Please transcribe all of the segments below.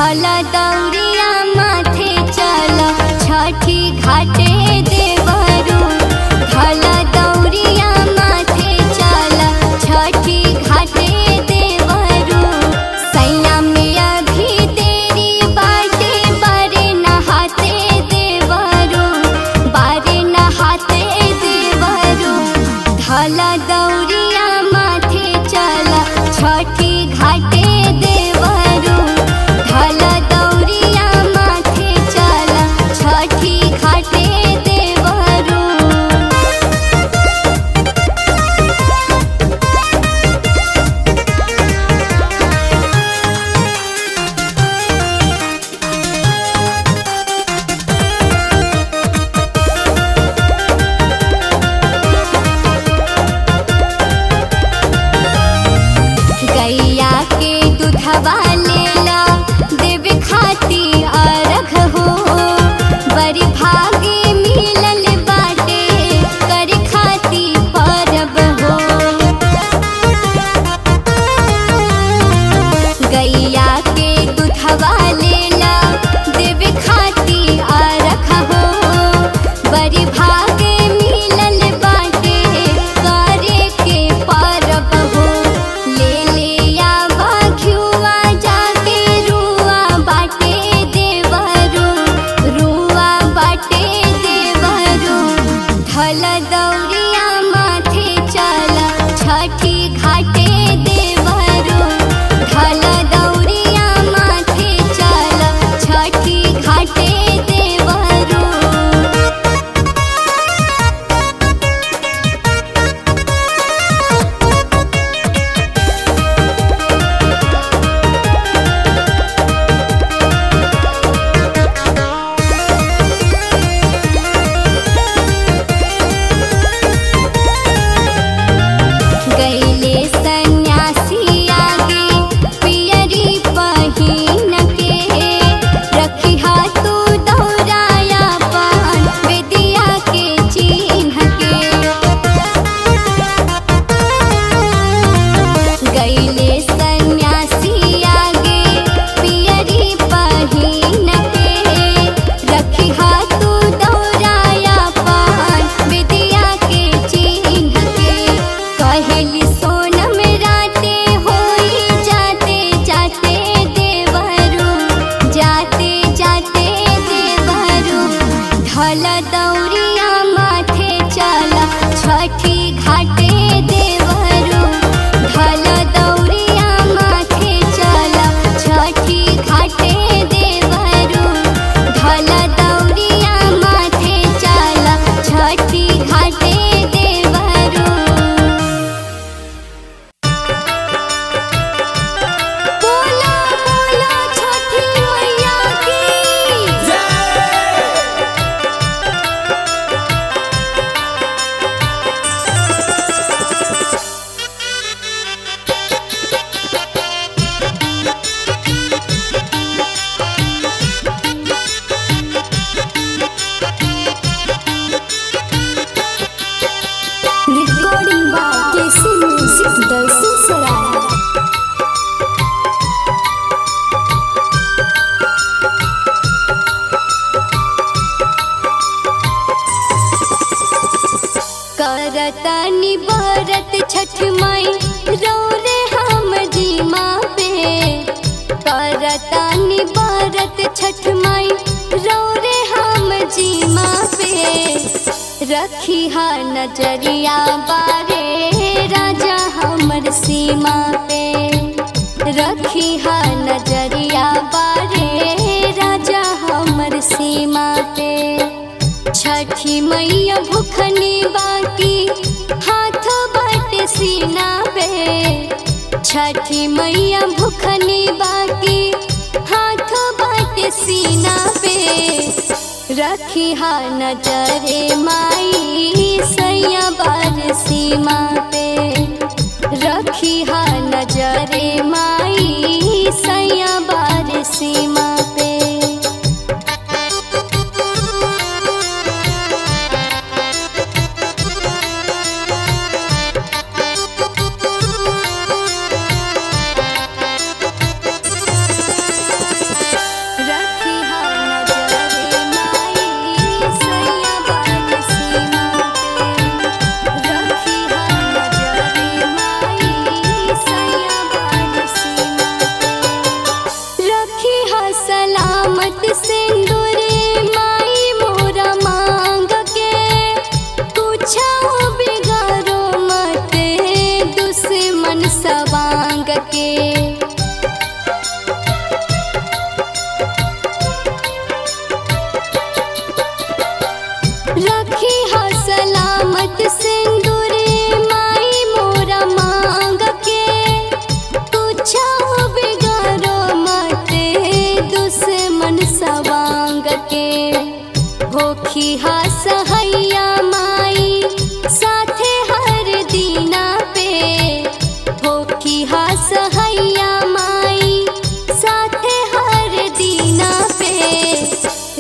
ढाला दौरिया माथे चला छठी घाटे देवरू। ढाला दौरिया माथे चला छठी घाटे देवरू। सैया में अभी तेरी बाटे बारे नहाते देवरू, बारे नहाते देवरू। ढाला दौरिया माथे चला छठी घाटे देवरू। ढाला दौरिया माथे चला छठी घाटे देवरू। गैया के दूधवा लेला देवे खाती अर्घ हो। बड़ी भागे मिलल बाटे कर खाती परब हो। गैया के दूधवा लेला देवे खाती अर्घ हो। बड़ी भागे मिलल बाटे करे के परब हो। ले ले आवा घिउवा जाके रुआ बाटे देवरू, रुआ बाटे देवरू। ढाला दौरिया माथे चला छठी घाटे देवरू। ढाला दौरिया माथे चला छठी घाटे देवरू। गैले सन्यासी आगे पियरी पहिन के। रखिहा तू दौराया पान बेदिया के चिन्ह के। गैले सन्यासी आगे पियरी पहिन के। रखिहा तू दौराया पान बेदिया के चिन्ह के। कहेली सोनम राते होई जाते जाते देवरू, जाते जाते देवरू। ढाला दौरिया माथे चला छठी घाटे देवरू। ढाला दौरिया माथे चला छठी घाटे देवरू। ढाला दौरिया माथे चला छठी घाटे देवरू। बोला बोला छठी मैया की। Recording by KC music Dalsinghsarai. करतानी बरत छठ माई रो रे हम जीमा पे। करतानी बरत छठ माई रो रे हम जीमा पे। रखिहा नजरिया बारे राजा हमर सीमा पे। रखिहा नजरिया बारे राजा हमर सीमा पे। छठी मैया भूखनी बाकी हाथ बाटे सीना पे। छठी मैया भूखनी बाकी हाथ बाटे सीना पे। रखिहा नजरे माई सैया बार सीमा पे। रखिहा नजरे माई सैया बार सीमा पे। सलामत सिंदूर माई मोरा मांग के, पूछा बिगाड़ो मत दुश्मन सवांग के। रखी हा सलामत सिंदूर माई मोरा मांग के, पूछा बिगाड़ो मत दुश्मन सवांग के। होखी हा सहैया माई साथे हर दीना पे, होखी हा सहैया माई साथे हर दीना पे।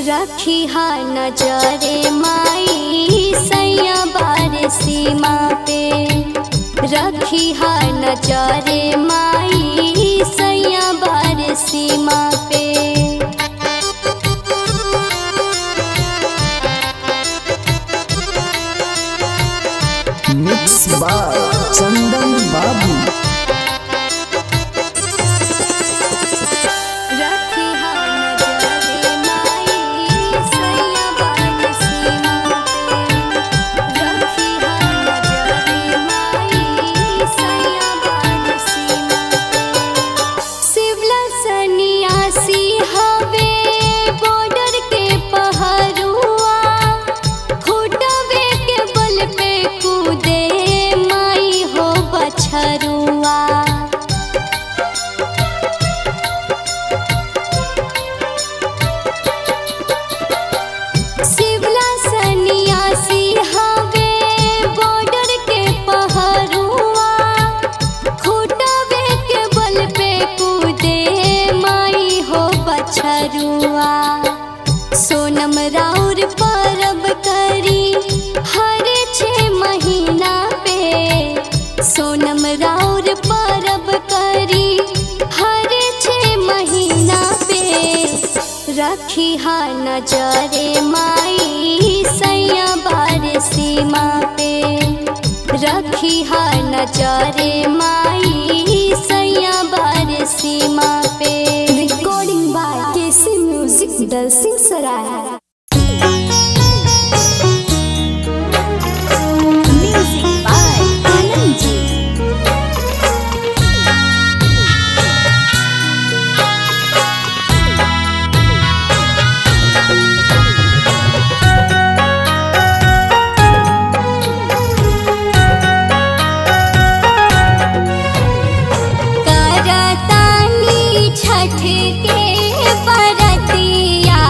रखी हा नजरे माई सैया बार सीमा पे, रखी हा नजरे माई सैया बार सीमा पे। मिक्स बाय चंदन बाबू। रखी हा नजरे माई सैया बार सीमा पे, रखी हा नजरे माई सैया बार सीमा पे। शिवला सन्यासी हवे बॉर्डर के पहरुआ, खुटवे के बल पे कूदे माई हो बछरुआ। शिवला सन्यासी हवे बॉर्डर के पहरुआ, खुटवे के बल पे कूदे माई हो बछरुआ। सोनम राउर परब करी हर 6 महीना पे, सोनम राउर परब करी हर 6 महीना पे। रखी हा नजरे माई सैया बार सीमा पे, रखी हा नजरे माई सैया बार सीमा पे। Recording by KC music Dalsingh Sarai. Music by Anand ji. करतानी छठ के बरतिया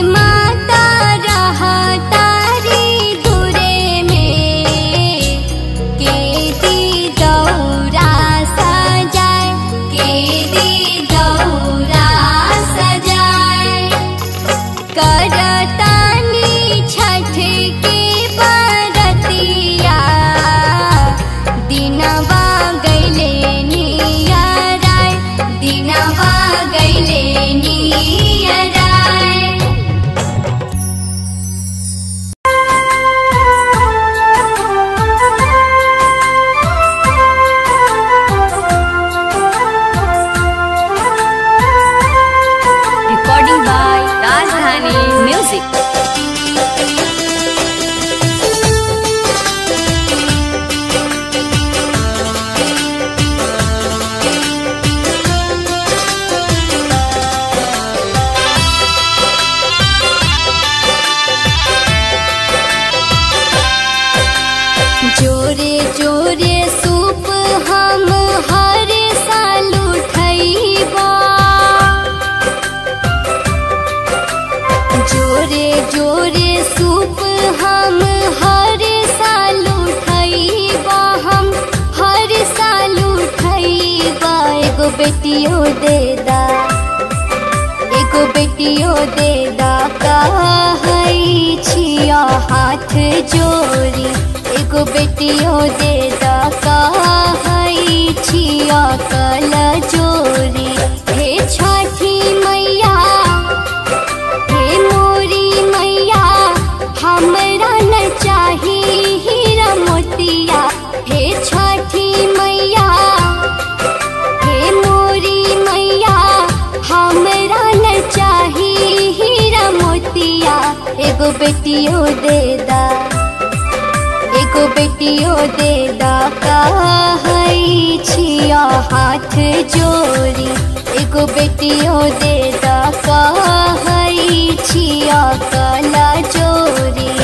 माता रहा तारी दूरे में, केदी दौरा सजाए, केदी दौरा सजाए। करतानी छठ के बरतिया, दिनवा गैले नियराय, दिनवा गैले नियराय। Recording by Rajdhani Music. जोरे जोरे सूप हम हर साल उठैबा, जोरे जोरे सूप हम हर साल उठैबा, हम हर साल उठैबा। एगो बेटियो दे दा, एगो बेटियो दे दा, कहै छिया हाथ जोड़ी। एगो बेटियो दे दा, कहै छिया कल जोड़ी। हे छठी मैया, हे मोरी मैया, हमरा न चाही हीरा मोतिया। हे छठी मैया, हे मोरी मैया, हमरा न चाही हीरा मोतिया। एगो बेटियो दे दा, एगो बेटियो दे दा, कहै छिया हाथ जोड़ी। एगो बेटियो दे दा, कहै छिया कला जोड़ी।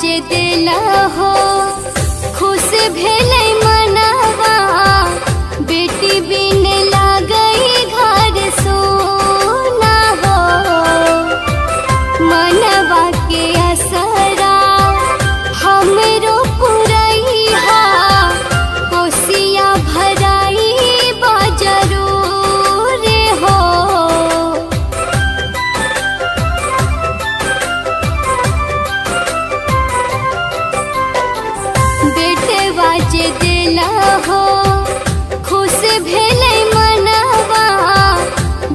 जे दिला हो खुश भेलै मनवा, बेटी बिन लागई घर सोना हो। मनवा के असरा हमरो पुरैहा, कोसिया भराई बा जरूर हो। बेटवा जे दिला हो खुश भेलै मनवा,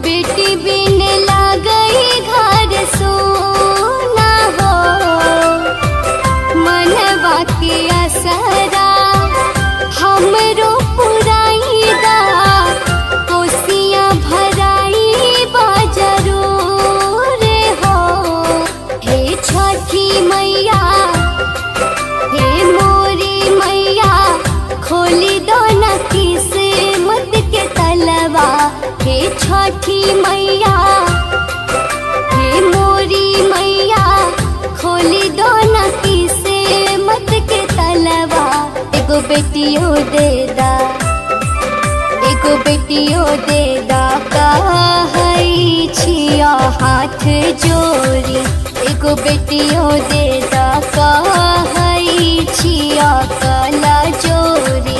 बेटी बिन लागई घर सोना हो। मनवा के असरा हमरो पुराई दा, कोसिया भराई बा जरूर हो। हे छठी मैया, हे मोरी मैया, खोली दो न किस्मत के तलवा। हे छठी मैया, हे मोरी मैया, खोली दो न किस्मत के तलवा। एगो बेटियो दे दा, एगो बेटियो दे दा, कहै छिया हाथ जोड़ी। एगो बेटियो दे दा, कहै छिया कला जोड़ी।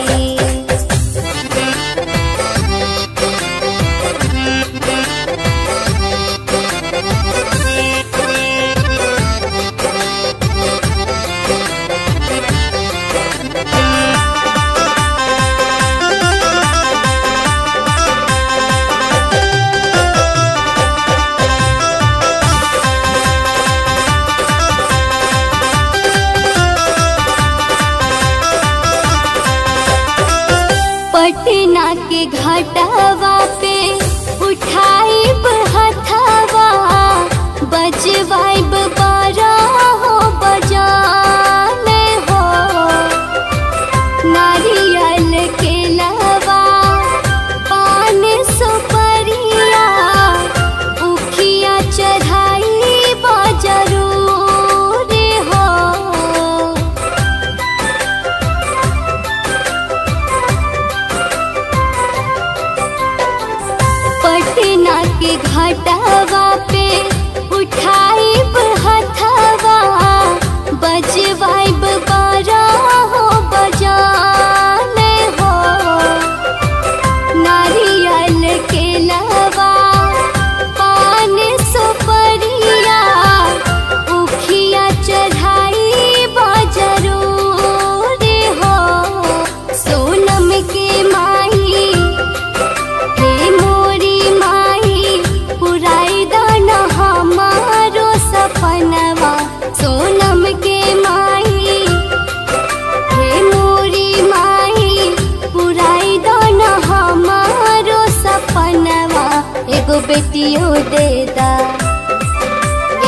देदा,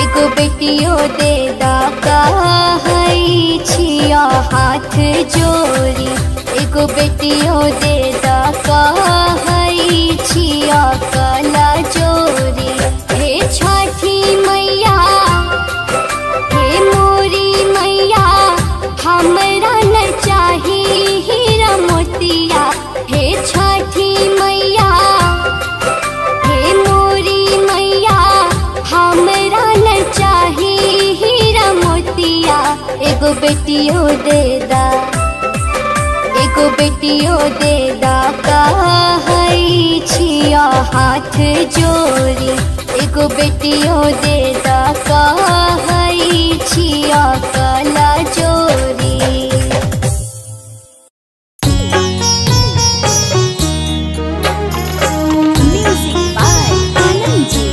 एगो बेटियो देदा, कहै छिया हाथ जोड़ी। एगो बेटियो देदा, कहै छिया कला जोड़ी। हे छठी मैया, हे मोरी मैया, हमरा न चाही हीरा मोतिया। हे छठी मैया, हे मोरी मैया, हमरा न चाही हीरा मोतिया। एगो बेटियो देदा, एगो बेटियो देदा, कहै छिया हाथ जोड़ी। एगो बेटियो देदा, कहै छिया कला जोड़ी। Music by Anand ji.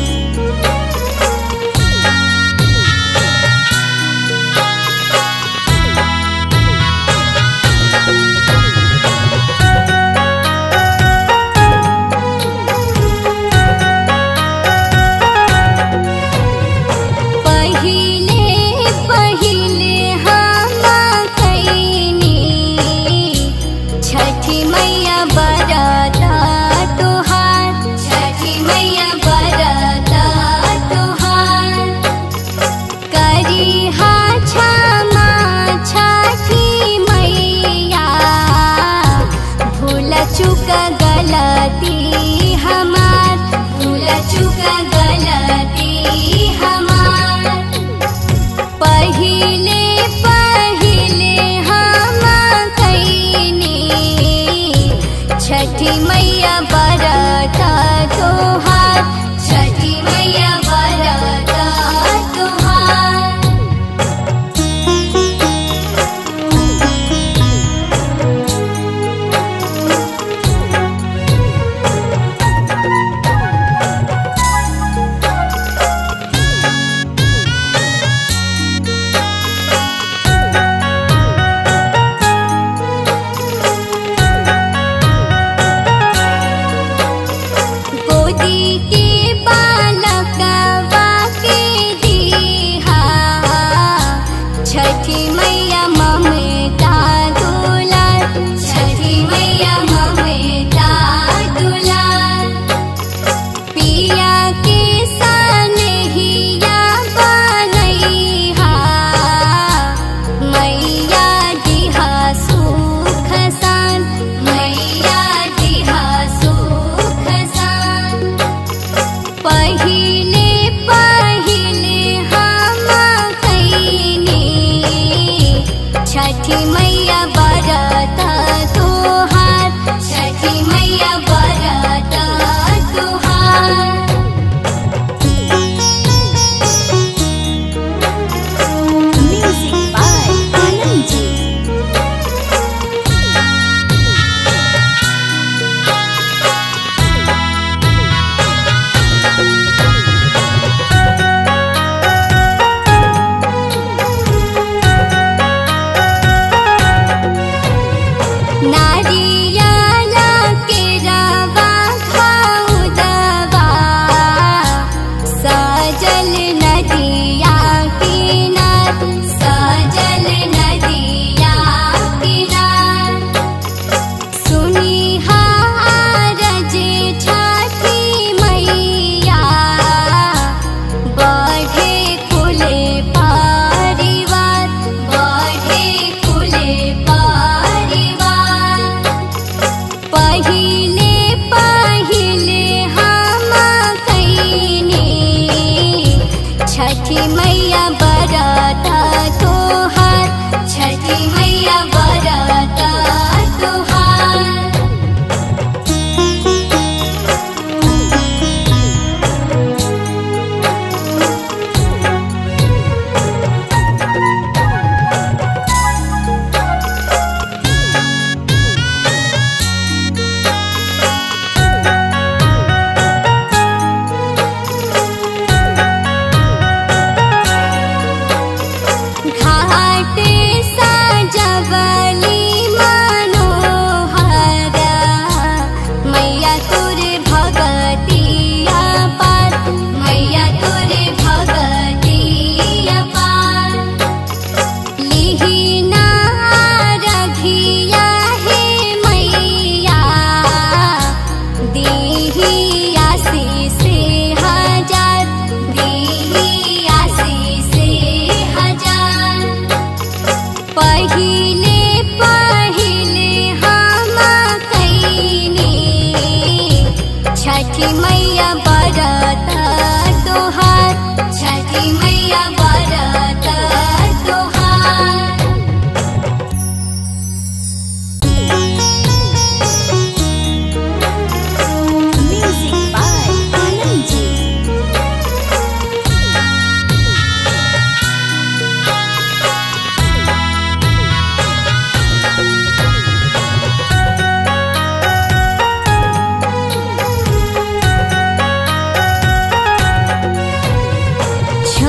घाट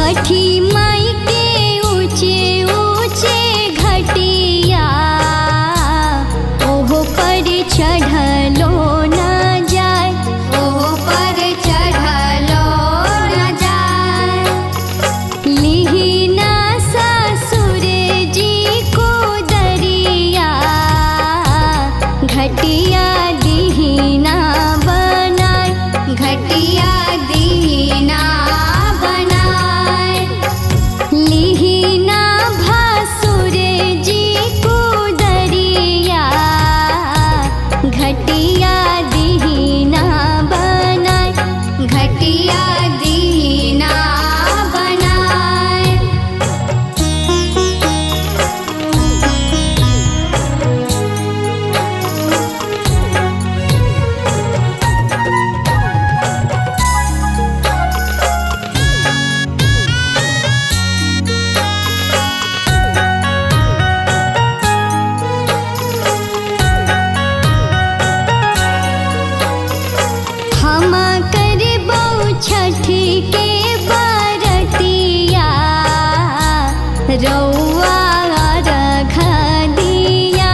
छठी माई के ऊंचे ऊंचे घटिया ओहो पर चढ़लो न जाए, ओहो पर चढ़लो न जाए। लिही ना ससुर जी को दरिया घटिया दीना बनाए, घटिया दीना बनाए। लिही ना भासुर जी को दरिया घटिया दीना बनाए, घटिया दीना बनाए। हम करबौ छठी के बरतिया रउआ रघ दिया,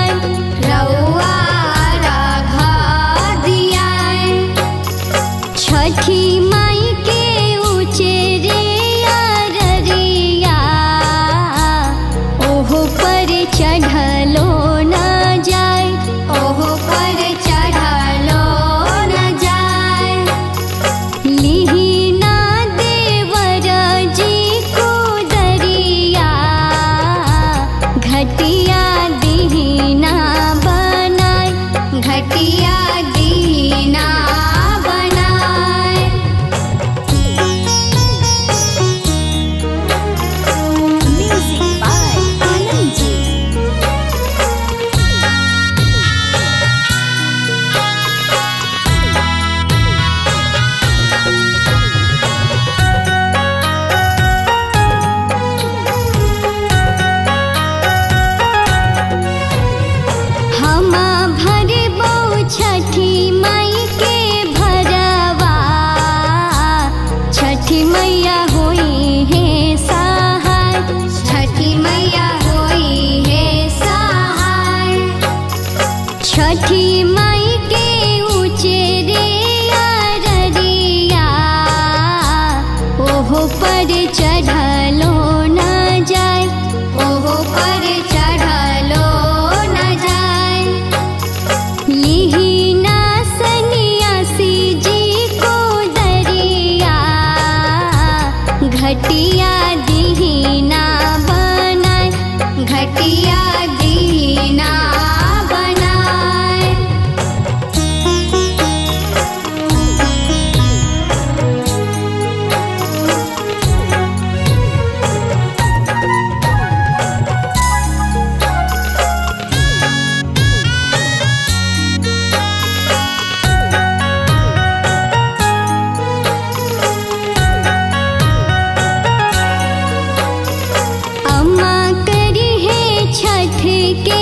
रउआ रघ दिया। छठी माई के ऊंचे रे अररिया ओहो पर चढ़लो न जाए, ओहो पर चढ़लो न जाए। लिही ना देवर जी को दरिया घटिया दीना बनाए, घटिया दीना बनाए। Music by Anand ji. हम भरबौ छठी माई के भरवा, छठी मैया होई है सहाय, छठी मैया होई है सहाय। छठी माई के ऊंचे रे अररिया ओहो पर चढ़लो न जाए, ओहो पर चढ़लो न जाए। लिही ना सन्यासी जी को दरिया घटिया दीना बनाए, घटिया दीना बनाए। अम्मा करी है छठ के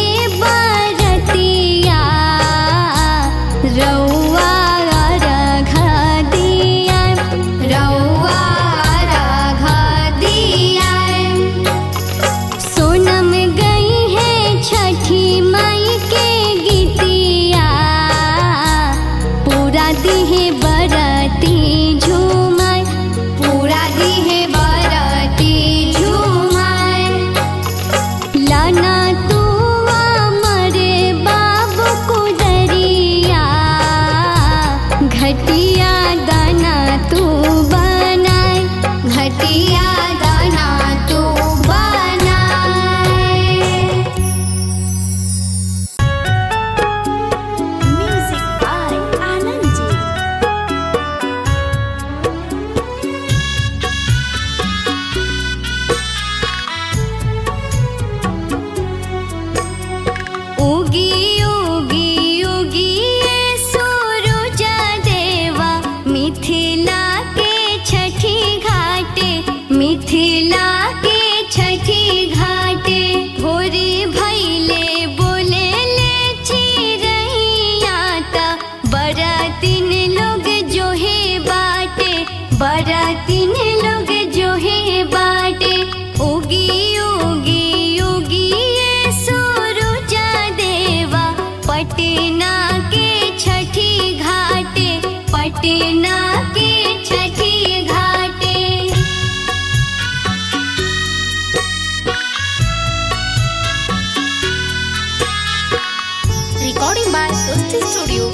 आदित्य स्टूडियो।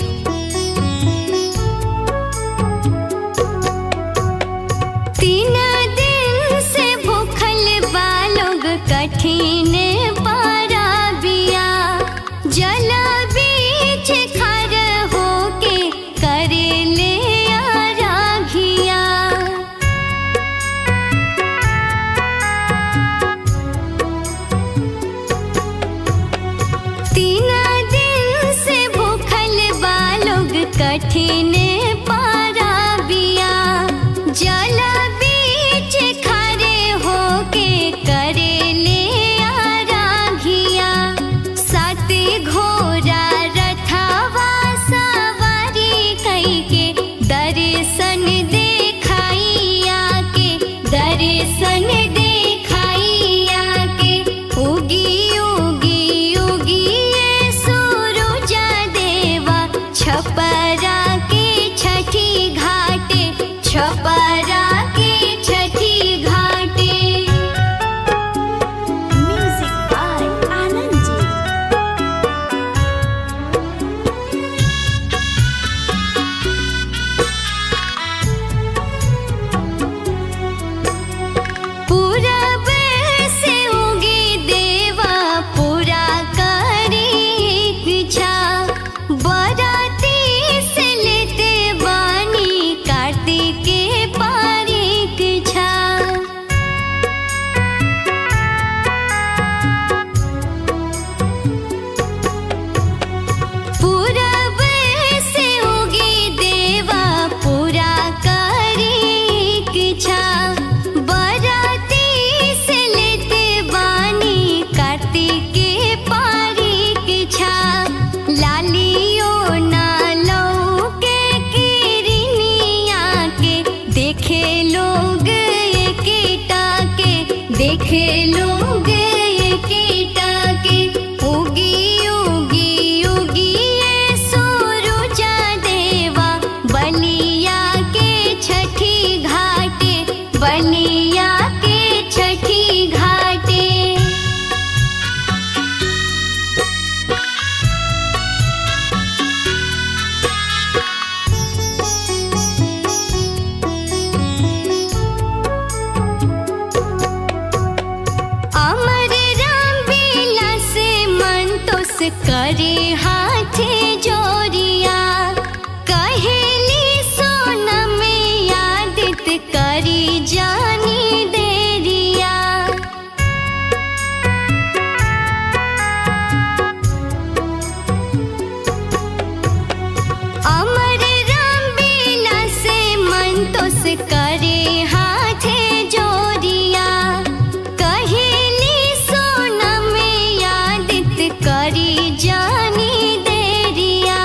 तीन दिन से भूखल बालोग कठिन पाराबिया, जल बीच खर होके करे ले आराघिया। तीन दिन से भूखल बालोग कठिन पाराबिया, जल बीच खरे होके करे ले आराघिया। सात घोड़ा रथवा सवारी कइके दर्शन देखाइया के, दर्शन देखाइया के। उगी उगी उगी ये सूरज देवा, छपरा के छठी घाटे, छपरा के छठी घाटे। Music by Anand ji. पूरब से उगे देवा, पूरा करे इच्छा। बराती से लेते बानी, कार्तिक के पारिक छा। पूरब से उगे देवा, पूरा करे इच्छा। बराती से लेते बानी, कार्तिक के पारिक छा। लालियो ना लौके किरनिया के, देखे लोग एकेटा के, देखे लोग एकेटा के। उगी उगी उगी ये सूरज देवा, बलिया के छठी घाटे, बलिया के छठी घाटे। अमर राम बिलास मंतोष करे हाथे जोरिया। कहेली सोनम आदित करी जानी देरिया। अमर राम बिलास मंतोष करे हाथे जोरिया। कहेली सोनम आदित करी जानी देरिया।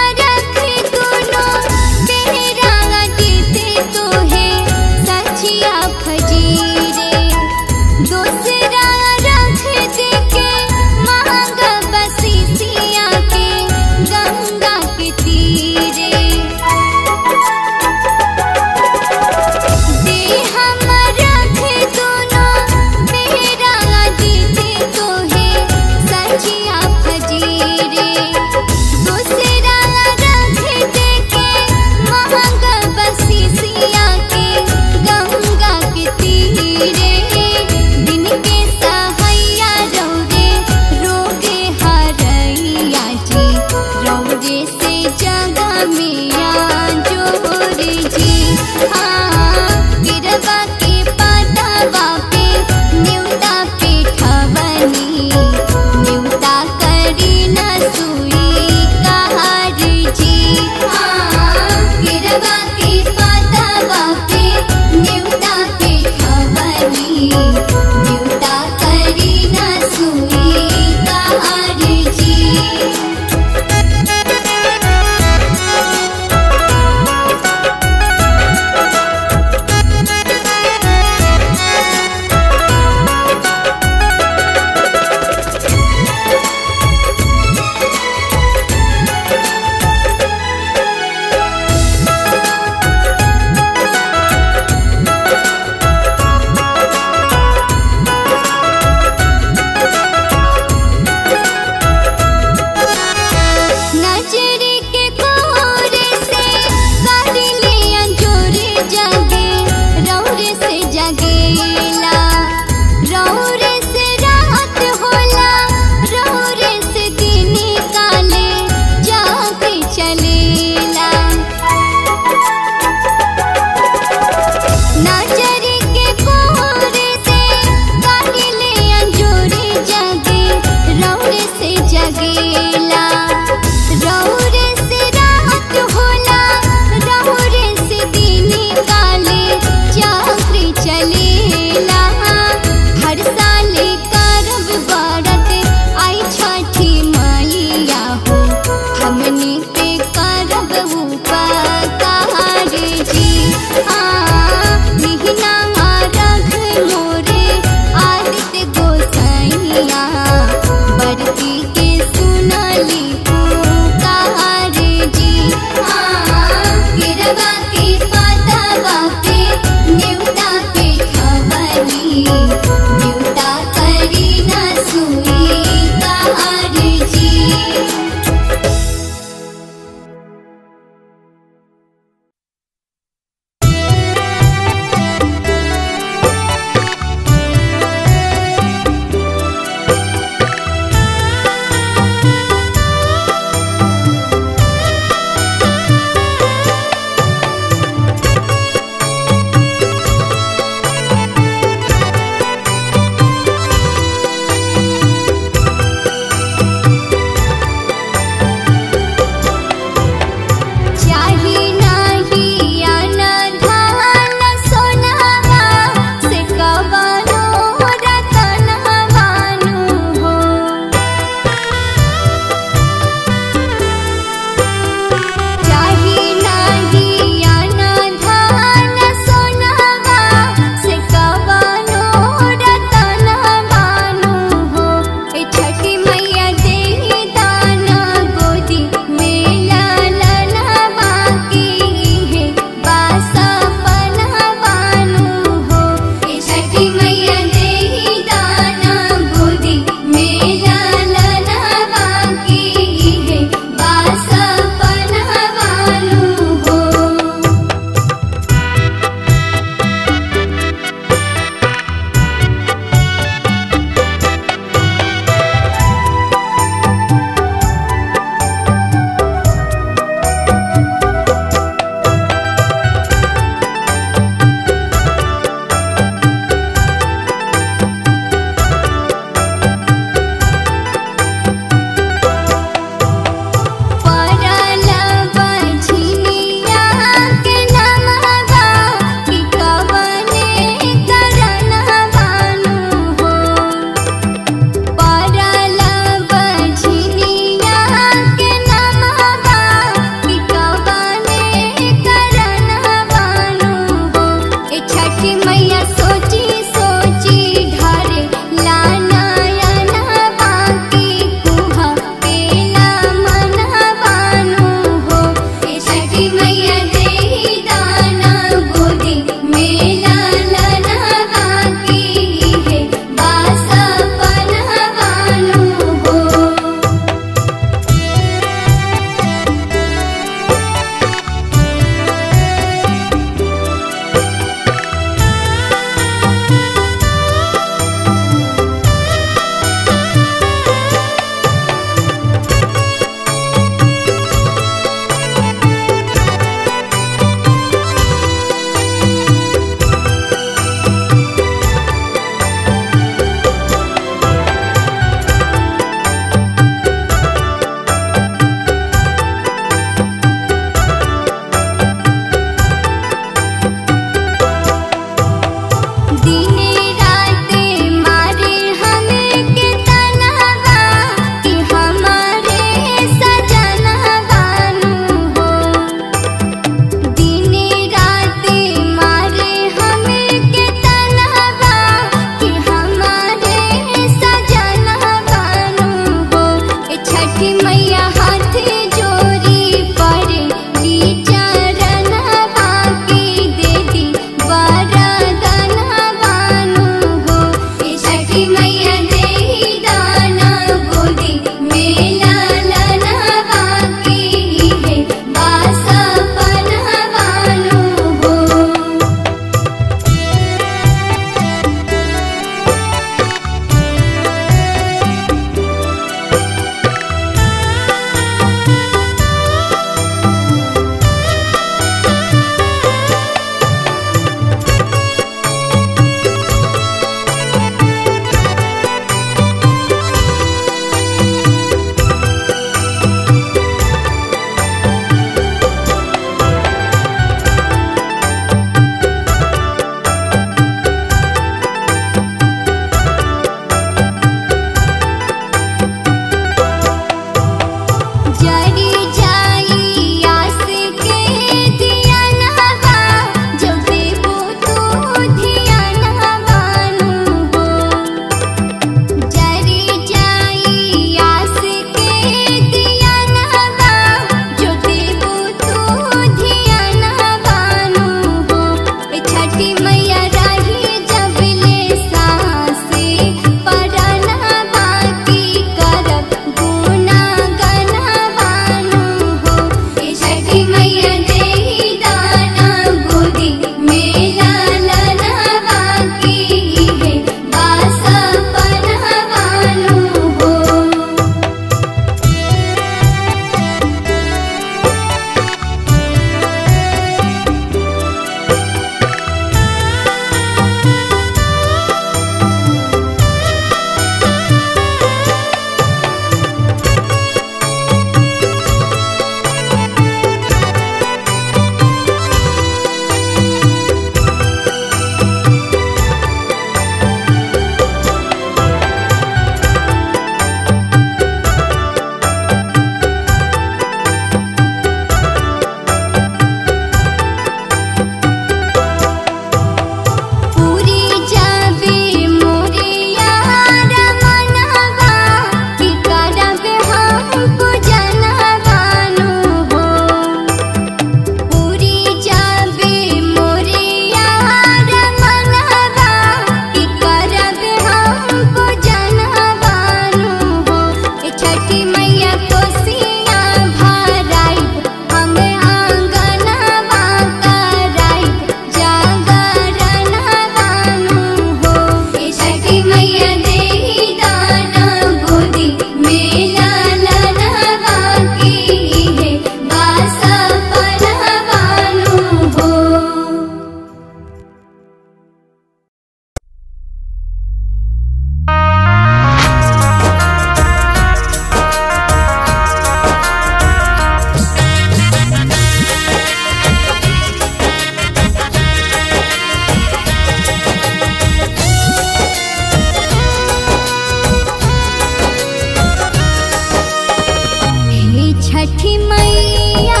छठी मैया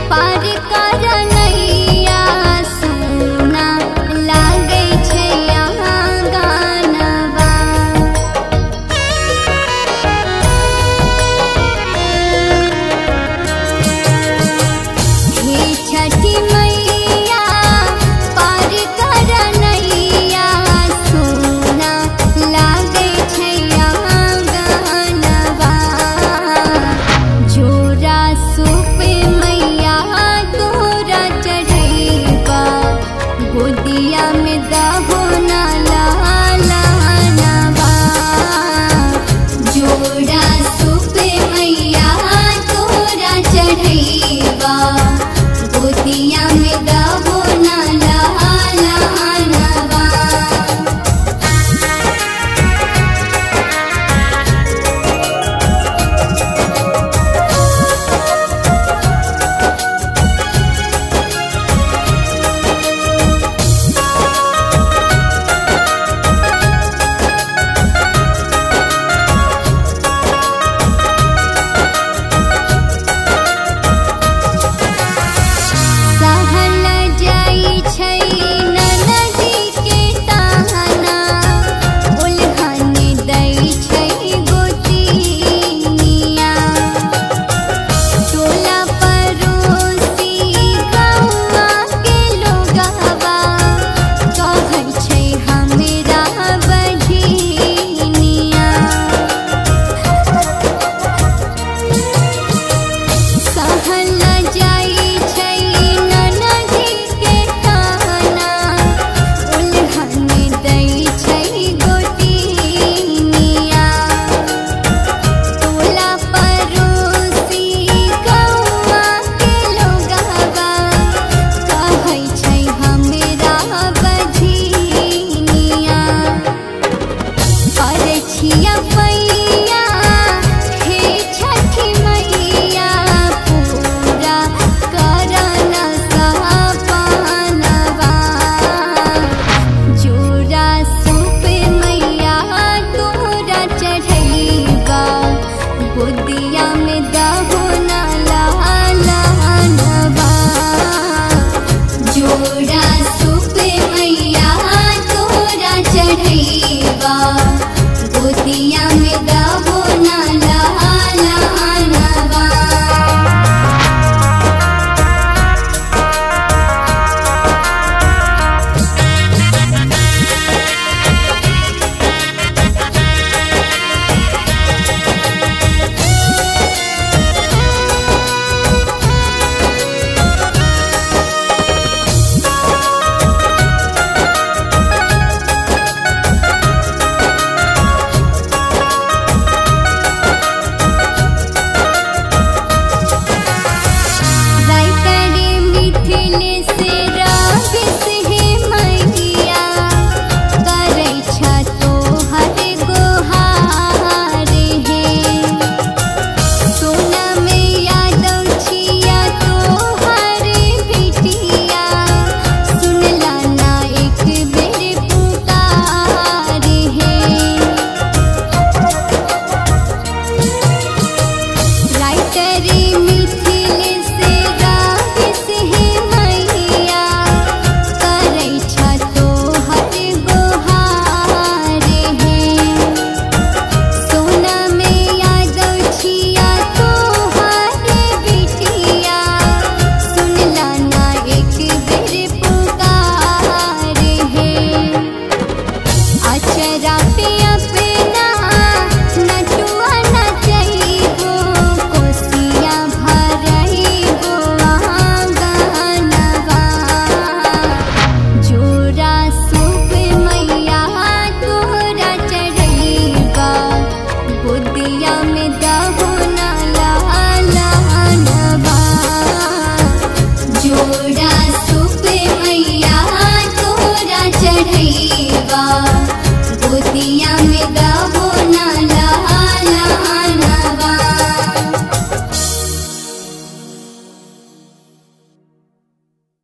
पार कर नैया सुना लागे छै यहाँ गानवा। हे छठी मैया पार कर नैया सुना लागे छै यहाँ गानवा। जोरा सूप मैया तोरा चढ़ैबा गोदिया में दहो ना लालनवा। जोरा सूप मैया तोरा चढ़ैबा गोदिया में दहो ना लालनवा। सहल जाइ छै ननदी के ताना उल्हन दै छै गोतिनिया। टोला पड़ोसी गौआ के लोगवा कहै छै हमरा बहिनिया। सहल जाइ छै ननदी के ताना उल्हन दै छै गोतिनिया। टोला पड़ोसी गौआ के लोगवा कहै छै हमरा बहिनिया। अरे छिया पैया हे छठी मैया पूरा करना सपनवा। जोरा सूप मैया तोरा चढ़ैबा गोदिया में दहो ना